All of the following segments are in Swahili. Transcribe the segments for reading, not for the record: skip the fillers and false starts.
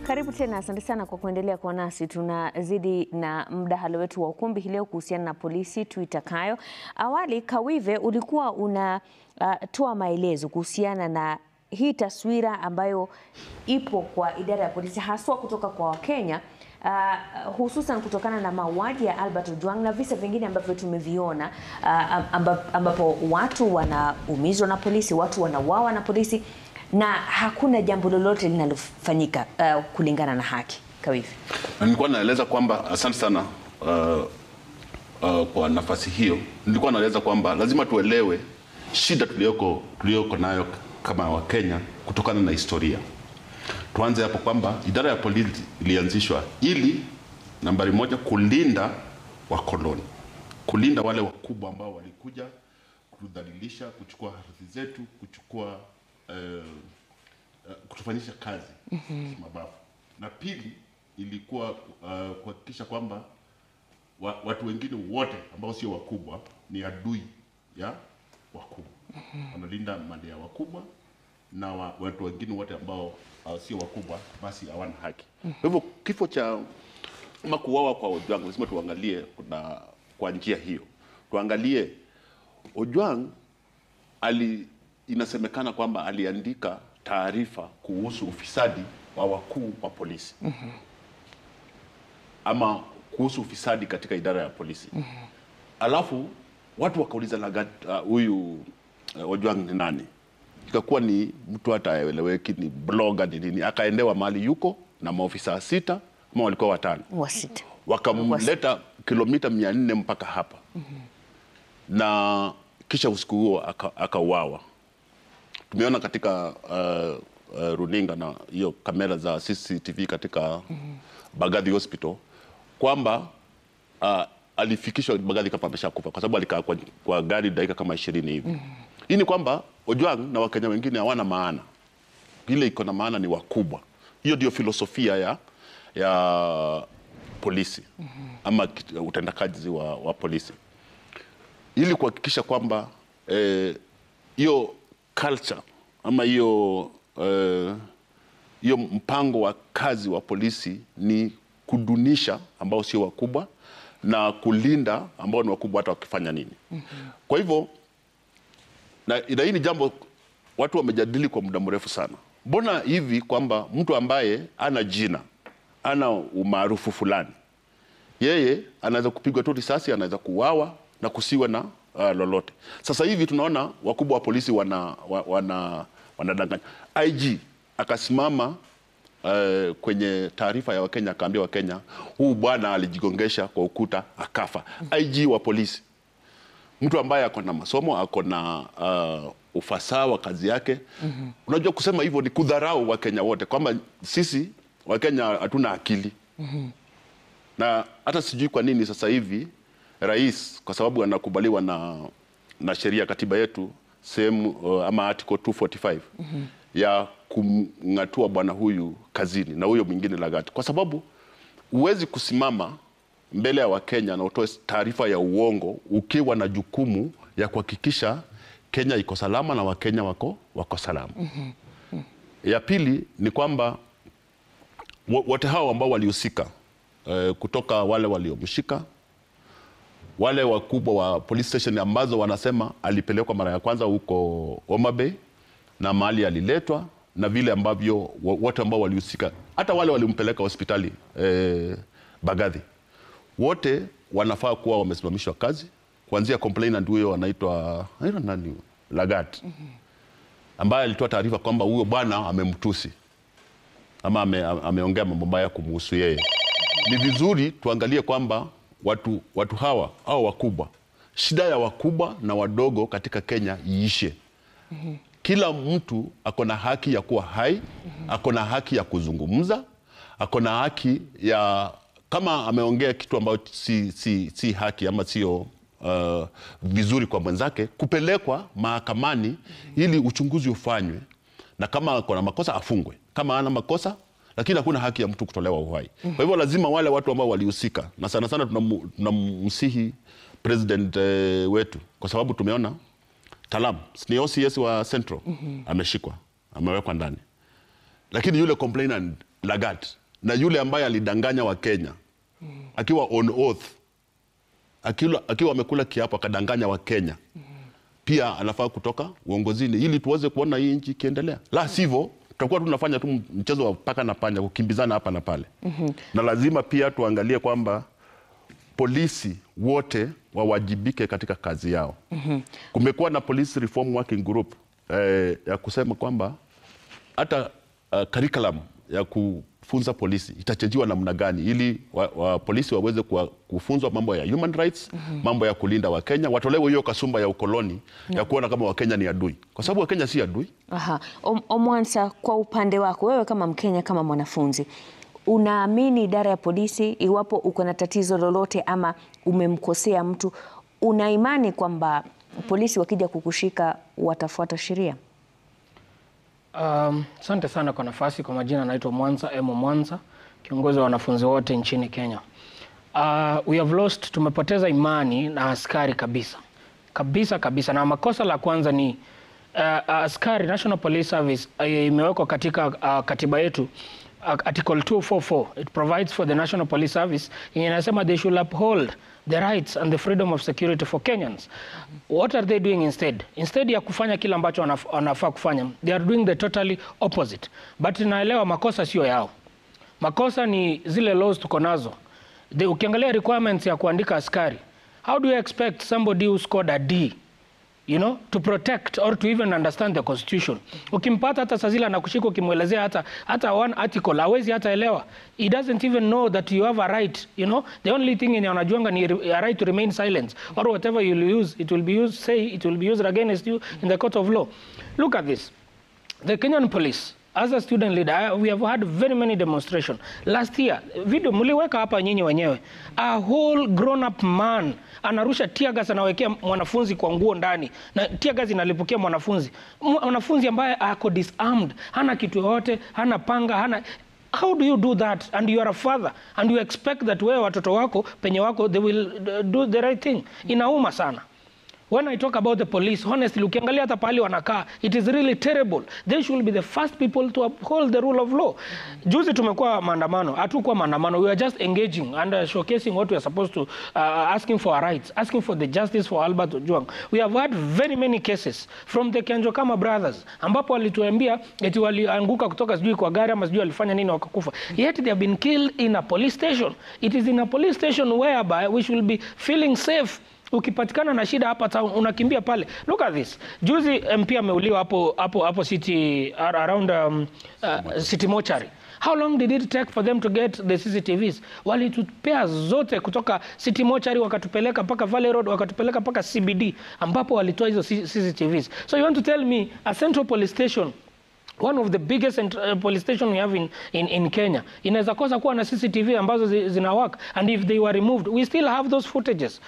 Karibu tena, asante sana kwa kuendelea kwa nasi. Tunazidi na mdahalo wetu wa ukumbi leo kuhusiana na polisi tuitakayo. Awali Kawive, ulikuwa unatoa maelezo kuhusiana na hii taswira ambayo ipo kwa idara ya polisi haswa kutoka kwa Wakenya, hususan kutokana na mauaji ya Albert Ojwang na visa vingine ambavyo tumeviona, ambapo watu wanaumizwa na polisi, watu wanauawa na polisi na hakuna jambo lolote linalofanyika kulingana na haki. Kawive, nilikuwa naeleza kwamba asante sana kwa nafasi hiyo. Nilikuwa naeleza kwamba lazima tuelewe shida tuliyoko nayo kama Wakenya kutokana na historia. Tuanze hapo kwamba idara ya polisi ilianzishwa ili nambari moja, kulinda wakoloni, kulinda wale wakubwa ambao walikuja kudhalilisha, kuchukua ardhi zetu, kutufanyisha kazi mabavu. Na pili ilikuwa kuhakikisha kwamba watu wengine wote ambao sio wakubwa ni adui ya wakubwa. Wanalinda mali ya wakubwa, na watu wengine wote ambao sio wakubwa basi hawana haki. Kwa hivyo kifo cha kuuawa kwa Ojwang lazima tuangalie kwa njia hiyo. Tuangalie Ojwang inasemekana kwamba aliandika taarifa kuhusu ufisadi wa wakuu wa polisi. Ama kuhusu ufisadi katika idara ya polisi. Alafu watu wakauliza huyu Ojwang ni nani? Ikakuwa ni mtu hata haeleweki, ni blogger ni nini. Akaendewa mahali yuko na maofisa 6 ama walikuwa 5. Wakamleta kilomita 400 mpaka hapa. Na kisha usiku huo akauawa. Tumeona katika runinga na hiyo kamera za CCTV katika Mbagathi Hospital kwamba alifikishwa Mbagathi kama ameshakufa kwa sababu alikaa kwa gari dakika kama 20 hivi. Hii ni kwamba Ojwang na Wakenya wengine hawana maana. Ile iko na maana ni wakubwa. Hiyo ndio filosofia ya polisi ama utendakazi wa polisi. Ili kuhakikisha kwamba hiyo culture ama hiyo mpango wa kazi wa polisi ni kudunisha ambao sio wakubwa na kulinda ambao ni wakubwa hata wakifanya nini. Kwa hivyo na hii ni jambo watu wamejadili kwa muda mrefu sana. Mbona hivi kwamba mtu ambaye ana jina, ana umaarufu fulani, yeye anaweza kupigwa tu risasi, anaweza kuuawa na kusiwe na lolote. Sasa hivi tunaona wakubwa wa polisi wanadanganya. IG akasimama kwenye taarifa ya Wakenya akaambia Wakenya huu bwana alijigongesha kwa ukuta akafa. IG wa polisi, mtu ambaye ako na masomo, ako na ufasaha wa kazi yake. Unajua kusema hivyo ni kudharau Wakenya wote kwamba sisi Wakenya hatuna akili. Na hata sijui kwa nini sasa hivi rais, kwa sababu anakubaliwa na sheria katiba yetu sehemu ama article 245 ya kumngatua bwana huyu kazini na huyo mwingine Lagat, kwa sababu huwezi kusimama mbele ya Wakenya na utoe taarifa ya uongo ukiwa na jukumu ya kuhakikisha Kenya iko salama na Wakenya wako salama. Ya pili ni kwamba wote hao ambao walihusika, kutoka wale waliomshika, wale wakubwa wa police station ambazo wanasema alipelekwa mara ya kwanza huko Homa Bay na mahali aliletwa, na vile ambavyo wote ambao walihusika, hata wale walimpeleka hospitali Mbagathi, wote wanafaa kuwa wamesimamishwa kazi, kuanzia complainant huyo anaitwa nani, Lagat, ambaye alitoa taarifa kwamba huyo bwana amemtusi ama ameongea mambo mabaya kumhusu yeye. Ni vizuri tuangalie kwamba watu hawa au wakubwa, shida ya wakubwa na wadogo katika Kenya iishe. Kila mtu ako na haki ya kuwa hai, ako na haki ya kuzungumza, ako na haki ya, kama ameongea kitu ambacho si haki ama sio vizuri kwa mwenzake, kupelekwa mahakamani ili uchunguzi ufanywe, na kama ako na makosa afungwe, kama hana makosa, lakini hakuna haki ya mtu kutolewa uhai. Kwa hivyo lazima wale watu ambao walihusika, na sana sana tunamsihi president wetu, kwa sababu tumeona Talam, ni OCS wa Central, ameshikwa, amewekwa ndani. Lakini yule complainant Lagat na yule ambaye alidanganya Wakenya akiwa on oath, akiwa amekula kiapo akadanganya Wakenya, pia anafaa kutoka uongozini ili tuweze kuona hii nchi ikiendelea. La sivyo tutakuwa tunafanya tu mchezo wa paka na panya, kukimbizana hapa na pale. Na lazima pia tuangalie kwamba polisi wote wawajibike katika kazi yao. Kumekuwa na Police Reform Working Group ya kusema kwamba hata curriculum ya kufunza polisi itachangiwa namna gani ili polisi waweze kufunzwa mambo ya human rights, mambo ya kulinda Wakenya, watolewe hiyo kasumba ya ukoloni ya kuona kama Wakenya ni adui, kwa sababu Wakenya si adui. Omwansa, kwa upande wako wewe kama Mkenya, kama mwanafunzi, unaamini idara ya polisi, iwapo uko na tatizo lolote ama umemkosea mtu, una imani kwamba polisi wakija kukushika watafuata sheria? Asante sana kwa nafasi. Kwa majina naitwa Mwanza, kiongozi wa wanafunzi wote nchini Kenya. We have lost, tumepoteza imani na askari kabisa. Na makosa la kwanza ni askari, National Police Service imewekwa katika katiba yetu, Article 244. It provides for the National Police Service. Inasema they should uphold the rights and the freedom of security for Kenyans. What are they doing instead? Instead ya kufanya kila ambacho wanafaa kufanya, they are doing the totally opposite. But naelewa makosa sio yao. Makosa ni zile laws tuko nazo. Ukiangalia requirements ya kuandika askari, how do you expect somebody who scored a D, you know, to protect or to even understand the constitution? Ukimpata hata saa zile anakushika ukimwelezea hata one article hawezi hata elewa. He doesn't even know that you have a right, you know. The only thing in anajuanga ni a right to remain silent, or whatever you'll use, it will be used against you in the court of law. Look at this. The Kenyan police, as a student leader, we have had very many demonstrations. Last year, video muliweka hapa nyinyi wenyewe, a whole grown up man anarusha tear gas, anawekea mwanafunzi kwa nguo ndani, na tear gas inalipukia mwanafunzi ambaye ako disarmed, hana kitu yote, hana panga, hana. How do you do that? And you are a father and you expect that wewe watoto wako penye wako they will do the right thing. Inauma sana. When I talk about the police, honestly, ukiangalia hata pali wanakaa, it is really terrible. They should be the first people to uphold the rule of law. Juzi tumekuwa maandamano, hatukuwa maandamano, we are just engaging and showcasing what we are supposed to, asking for our rights, asking for the justice for Albert Ojwang. We have had very many cases from the Kenjokama brothers, ambapo walituambia eti walianguka kutoka sijui kwa gari ama sijui walifanya nini wakakufa. Yet they have been killed in a police station. It is in a police station whereby we should be feeling safe. Ukipatikana na shida hapa town unakimbia pale. Look at this. Juzi MP ameuliwa hapo city around city mortuary. How long did it take for them to get the CCTVs? Walitupea zote kutoka city mortuary wakatupeleka mpaka Valley Road, wakatupeleka mpaka CBD ambapo walitoa hizo CCTVs. So you want to tell me a central police station, one of the biggest police station we have in Kenya, inaweza kosa kuwa na CCTV ambazo zina work, and if they were removed we still have those footages.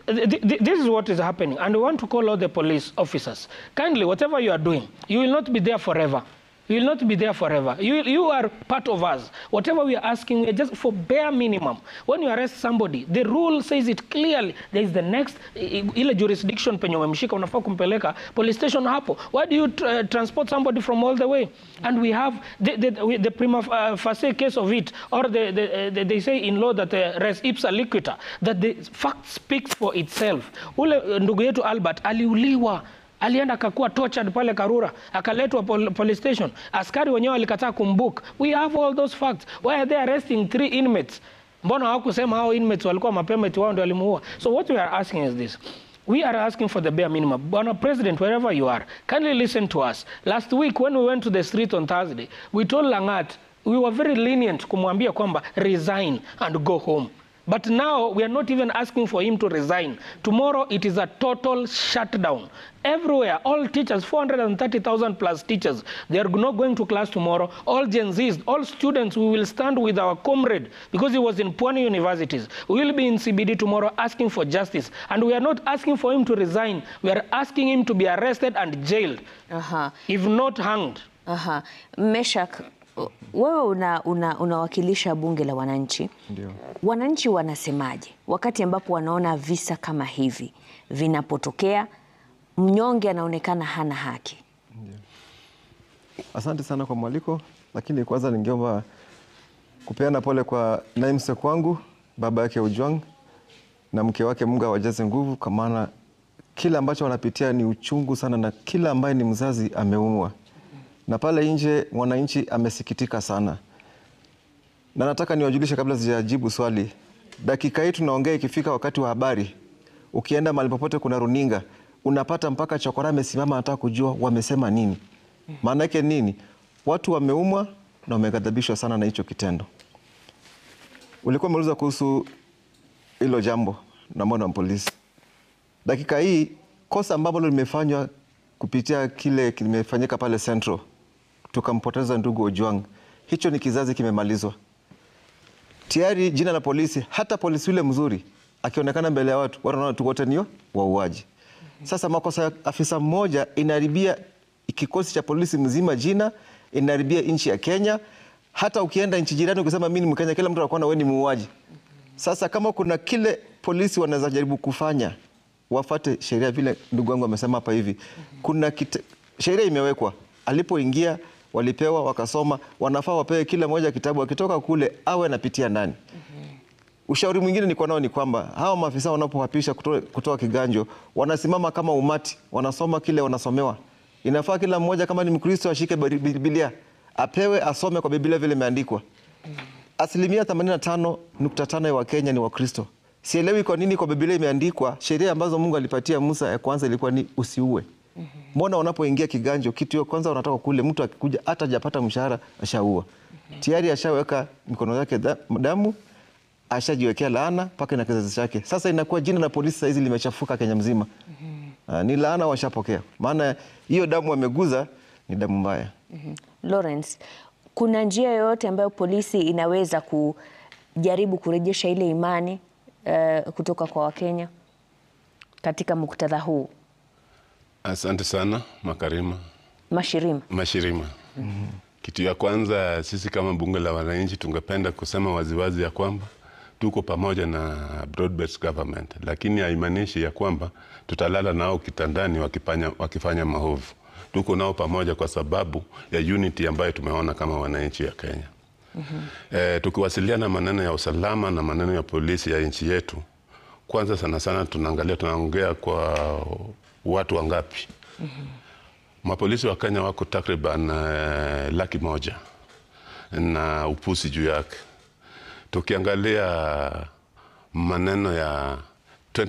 This is what is happening, and we want to call out the police officers. Kindly, whatever you are doing, you will not be there forever. You will not be there forever. You are part of us. Whatever we are asking, we are just for bare minimum. When you arrest somebody, the rule says it clearly. There is the next ile jurisdiction penye umemshika unafaa kumpeleka police station hapo. Why do you transport somebody from all the way? And we have the prima facie case of it, or they say in law that res ipsa liquita, that the fact speaks for itself. Ule ndugu yetu Albert aliuliwa, alienda akakuwa tortured pale Karura, akaletwa police station, askari wenyewe walikataa kumbook. We have all those facts. Why are they arresting 3 inmates? Mbona hawakusema hao inmates walikuwa mapema eti wao ndio walimuua? So what we are asking is this. We are asking for the bare minimum. Bwana President, wherever you are, kindly listen to us. Last week when we went to the street on Thursday, we told Langat, we were very lenient kumwambia kwamba resign and go home. But now we are not even asking for him to resign. Tomorrow it is a total shutdown. Everywhere, all teachers, 430,000 plus teachers, they are not going to class tomorrow. All Gen Zs, all students, we will stand with our comrade because he was in Pwani universities. We will be in CBD tomorrow asking for justice. And we are not asking for him to resign. We are asking him to be arrested and jailed, if not hanged. Meshak, wewe unawakilisha bunge la wananchi. Ndio. Wananchi wanasemaje wakati ambapo wanaona visa kama hivi vinapotokea, mnyonge anaonekana hana haki? Ndio. Asante sana kwa mwaliko, lakini kwanza ningeomba kupeana pole kwa namesake wangu, baba yake Ojwang na mke wake, Mungu awajaze nguvu, kwa maana kila ambacho wanapitia ni uchungu sana, na kila ambaye ni mzazi ameumwa. Na pale nje mwananchi amesikitika sana. Na nataka niwajulishe kabla sijajibu swali, dakika hii tunaongea, ikifika wakati wa habari, ukienda mahali popote kuna runinga, unapata mpaka chokora amesimama anataka kujua wamesema nini. Maana yake nini? Watu wameumwa na wameghadhabishwa sana na hicho kitendo. Ulikuwa umeuliza kuhusu hilo jambo na mbona wa polisi. Dakika hii kosa ambalo limefanywa kupitia kile kimefanyika pale Central, tukampoteza ndugu Ojwang, hicho ni kizazi kimemalizwa. Tayari jina la polisi, hata polisi yule mzuri akionekana mbele ya watu wanaona tu wote ni wauaji. Sasa makosa ya afisa mmoja inaharibia kikosi cha polisi mzima jina, inaharibia nchi ya Kenya. Hata ukienda nchi jirani ukisema mimi ni Mkenya, kila mtu anakuona wewe ni muuaji. Sasa kama kuna kile polisi wanaweza jaribu kufanya, wafate sheria vile ndugu wangu amesema hapa hivi. Kuna sheria imewekwa, alipoingia walipewa, wakasoma, wanafaa wapewe kila mmoja kitabu, akitoka kule awe anapitia ndani. Ushauri mwingine niko nao ni kwamba hawa maafisa wanapohapisha kutoa kiganjo, wanasimama kama umati, wanasoma kile wanasomewa. Inafaa kila mmoja kama ni Mkristo ashike Biblia, apewe asome kwa Biblia vile imeandikwa. Asilimia 85.5 ya Wakenya ni Wakristo. Sielewi kwa nini kwa Biblia imeandikwa sheria ambazo Mungu alipatia Musa ya kwanza ilikuwa ni usiue. Mbona wanapoingia kiganjo, kitu ya kwanza wanataka kule mtu akikuja hata hajapata mshahara ashaua. Tayari ashaweka mikono yake damu, ashajiwekea laana mpaka na kizazi chake. Sasa inakuwa jina la polisi sasa hizi limechafuka Kenya mzima. Ni laana washapokea. Maana hiyo damu wameguza ni damu mbaya. Lawrence, kuna njia yoyote ambayo polisi inaweza kujaribu kurejesha ile imani kutoka kwa Wakenya katika muktadha huu? Asante sana Mashirima. Kitu ya kwanza, sisi kama bunge la wananchi tungependa kusema waziwazi ya kwamba tuko pamoja na broad-based government, lakini haimaanishi ya kwamba tutalala nao kitandani wakifanya maovu. Tuko nao pamoja kwa sababu ya unity ambayo tumeona kama wananchi ya Kenya. Tukiwasiliana maneno ya usalama na maneno ya polisi ya nchi yetu, kwanza sana tunaongea kwa watu wangapi. Mapolisi wa Kenya wako takriban 100,000 na upusi juu yake. Tukiangalia maneno ya